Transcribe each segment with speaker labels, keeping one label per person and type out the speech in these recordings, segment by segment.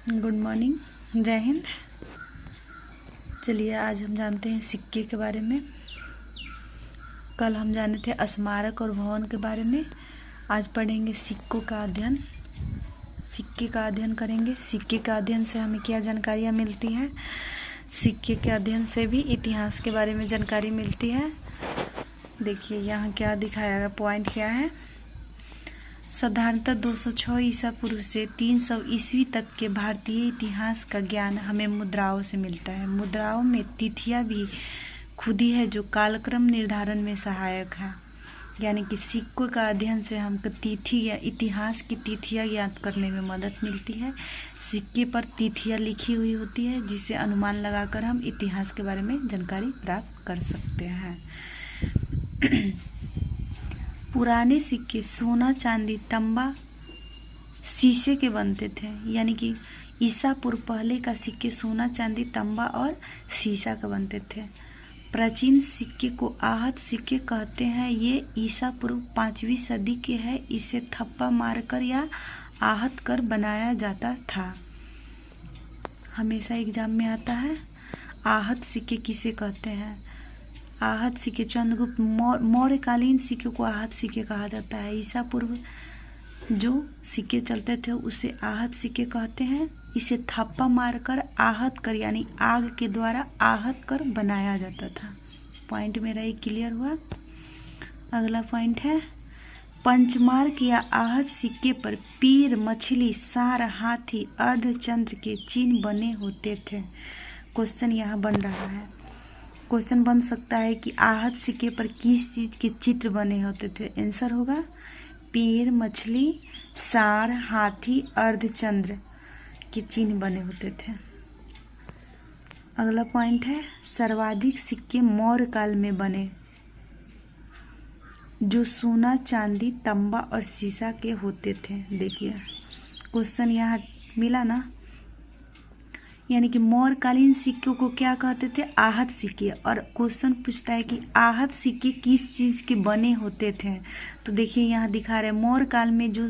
Speaker 1: Good morning, जय हिंद। चलिए आज हम जानते हैं सिक्के के बारे में। कल हम जाने थे स्मारक और भवन के बारे में। आज पढ़ेंगे सिक्कों का अध्ययन। सिक्के का अध्ययन करेंगे। सिक्के का अध्ययन से हमें क्या जानकारियाँ मिलती हैं। सिक्के के अध्ययन से भी इतिहास के बारे में जानकारी मिलती है। देखिए यहाँ क्या दिखाया गया, पॉइंट क्या है। साधारणतः 206 ईसा पूर्व से 300 ईस्वी तक के भारतीय इतिहास का ज्ञान हमें मुद्राओं से मिलता है। मुद्राओं में तिथियां भी खुदी है जो कालक्रम निर्धारण में सहायक है। यानी कि सिक्कों का अध्ययन से हमको तिथि या इतिहास की तिथियां याद करने में मदद मिलती है। सिक्के पर तिथियां लिखी हुई होती है जिससे अनुमान लगाकर हम इतिहास के बारे में जानकारी प्राप्त कर सकते हैं। पुराने सिक्के सोना, चांदी, तांबा, शीशे के बनते थे। यानी कि ईसा पूर्व पहले का सिक्के सोना, चांदी, तांबा और शीशा के बनते थे। प्राचीन सिक्के को आहत सिक्के कहते हैं। ये ईसा पूर्व 5वीं सदी के है। इसे थप्पा मारकर या आहत कर बनाया जाता था। हमेशा एग्जाम में आता है आहत सिक्के किसे कहते हैं। आहत सिक्के चंद्रगुप्त मौर्यकालीन सिक्के को आहत सिक्के कहा जाता है। ईसा पूर्व जो सिक्के चलते थे उसे आहत सिक्के कहते हैं। इसे थप्पा मारकर आहत कर यानी आग के द्वारा आहत कर बनाया जाता था। पॉइंट मेरा ये क्लियर हुआ। अगला पॉइंट है पंचमार्क या आहत सिक्के पर पीर, मछली, सार, हाथी, अर्धचंद्र के चिन्ह बने होते थे। क्वेश्चन यहाँ बन रहा है। क्वेश्चन बन सकता है कि आहत सिक्के पर किस चीज़ के चित्र बने होते थे। आंसर होगा पीर, मछली, सार, हाथी, अर्धचंद्र के चिन्ह बने होते थे। अगला पॉइंट है सर्वाधिक सिक्के मौर्य काल में बने जो सोना, चांदी, तांबा और शीशा के होते थे। देखिए क्वेश्चन यहाँ मिला ना। यानी कि मौर्यकालीन सिक्कों को क्या कहते थे, आहत सिक्के। और क्वेश्चन पूछता है कि आहत सिक्के किस चीज़ के बने होते थे। तो देखिए यहाँ दिखा रहे मौर्य काल में जो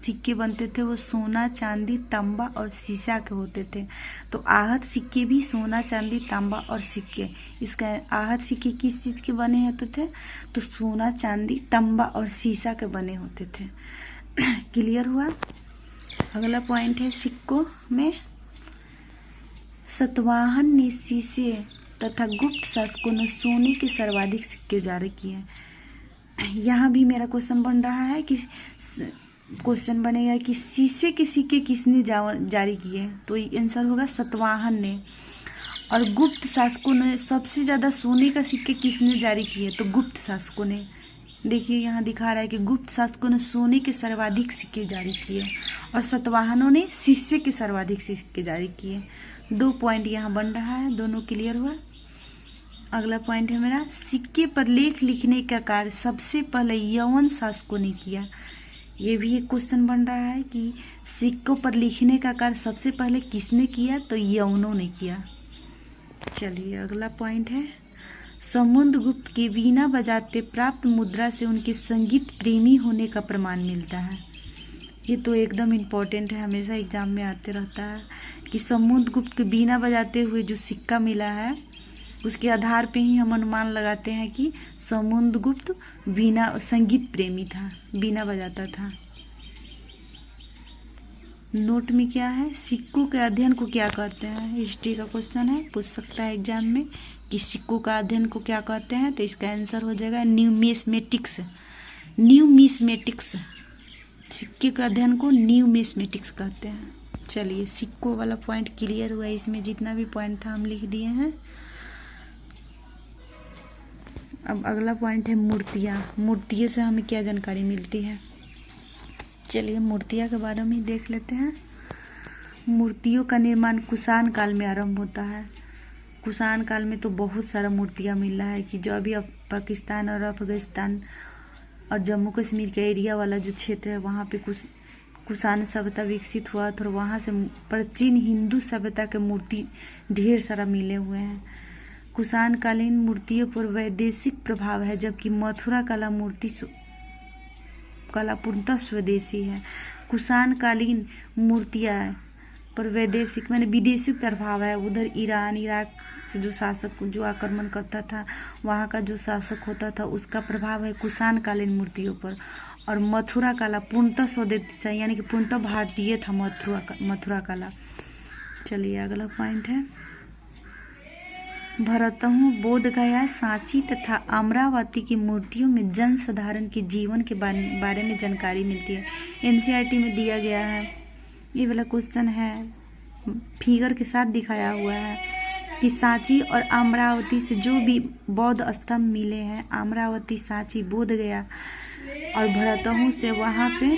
Speaker 1: सिक्के बनते थे वो सोना, चांदी, तांबा और शीशा के होते थे। तो आहत सिक्के भी सोना, चांदी, तांबा और सिक्के। इसका आहत सिक्के किस चीज़ के बने होते थे, तो सोना, चांदी, तांबा और शीशा के बने होते थे। क्लियर हुआ। अगला पॉइंट है सिक्कों में सतवाहन ने शीशे तथा गुप्त शासकों ने सोने के सर्वाधिक सिक्के जारी किए। यहाँ भी मेरा क्वेश्चन बन रहा है कि क्वेश्चन बनेगा कि शीशे के सिक्के किसने जारी किए। तो आंसर होगा सतवाहन ने। और गुप्त शासकों ने सबसे ज़्यादा सोने का सिक्के किसने जारी किए, तो गुप्त शासकों ने। देखिए यहाँ दिखा रहा है कि गुप्त शासकों ने सोने के सर्वाधिक सिक्के जारी किए और सतवाहनों ने शीशे के सर्वाधिक सिक्के जारी किए। 2 पॉइंट यहाँ बन रहा है, दोनों क्लियर हुआ। अगला पॉइंट है मेरा सिक्के पर लेख लिखने का कार्य सबसे पहले यवन शासकों ने किया। ये भी एक क्वेश्चन बन रहा है कि सिक्कों पर लिखने का कार्य सबसे पहले किसने किया, तो यवनों ने किया। चलिए अगला पॉइंट है समुद्रगुप्त के वीणा बजाते प्राप्त मुद्रा से उनके संगीत प्रेमी होने का प्रमाण मिलता है। ये तो एकदम इम्पोर्टेंट है, हमेशा एग्जाम में आते रहता है कि समुद्रगुप्त के वीणा बजाते हुए जो सिक्का मिला है उसके आधार पे ही हम अनुमान लगाते हैं कि समुद्रगुप्त वीणा संगीत प्रेमी था, वीणा बजाता था। नोट में क्या है सिक्कों के अध्ययन को क्या कहते हैं। हिस्ट्री का क्वेश्चन है, पूछ सकता है एग्जाम में कि सिक्कों का अध्ययन को क्या कहते हैं। तो इसका आंसर हो जाएगा न्यूमिस्मेटिक्स। न्यूमिस्मेटिक्स सिक्के के अध्ययन को न्यूमिस्मेटिक्स कहते हैं। चलिए सिक्कों वाला पॉइंट क्लियर हुआ। इसमें जितना भी पॉइंट था हम लिख दिए हैं। अब अगला पॉइंट है मूर्तियाँ। मूर्तियों से हमें क्या जानकारी मिलती है। चलिए मूर्तियाँ के बारे में देख लेते हैं। मूर्तियों का निर्माण कुषाण काल में आरंभ होता है। कुषाण काल में तो बहुत सारा मूर्तियाँ मिल रहा है कि जो अभी अब पाकिस्तान और अफगानिस्तान और जम्मू कश्मीर का एरिया वाला जो क्षेत्र है वहाँ पे कुषाण सभ्यता विकसित हुआ था और वहाँ से प्राचीन हिंदू सभ्यता के मूर्ति ढेर सारा मिले हुए हैं। कुषाण कालीन मूर्तियों पर वैदेशिक प्रभाव है जबकि मथुरा कला मूर्ति कला पूर्णतः स्वदेशी है। कुषाण कालीन मूर्तियाँ पर वैदेशिक मैंने विदेशी प्रभाव है। उधर ईरान इराक से जो शासक जो आक्रमण करता था, वहाँ का जो शासक होता था, उसका प्रभाव है कुषाण कालीन मूर्तियों पर। और मथुरा कला पूर्णतः स्वदेशी है, यानी कि पूर्णतः भारतीय था मथुरा कला। चलिए अगला पॉइंट है, भरतहु, बोध गया, सांची तथा अमरावती की मूर्तियों में जन साधारण के जीवन के बारे में जानकारी मिलती है। एनसीईआरटी में दिया गया है। ये वाला क्वेश्चन है, फिगर के साथ दिखाया हुआ है कि सांची और अमरावती से जो भी बौद्ध स्तंभ मिले हैं, अमरावती, सांची, बोध गया और भरतहु से, वहाँ पे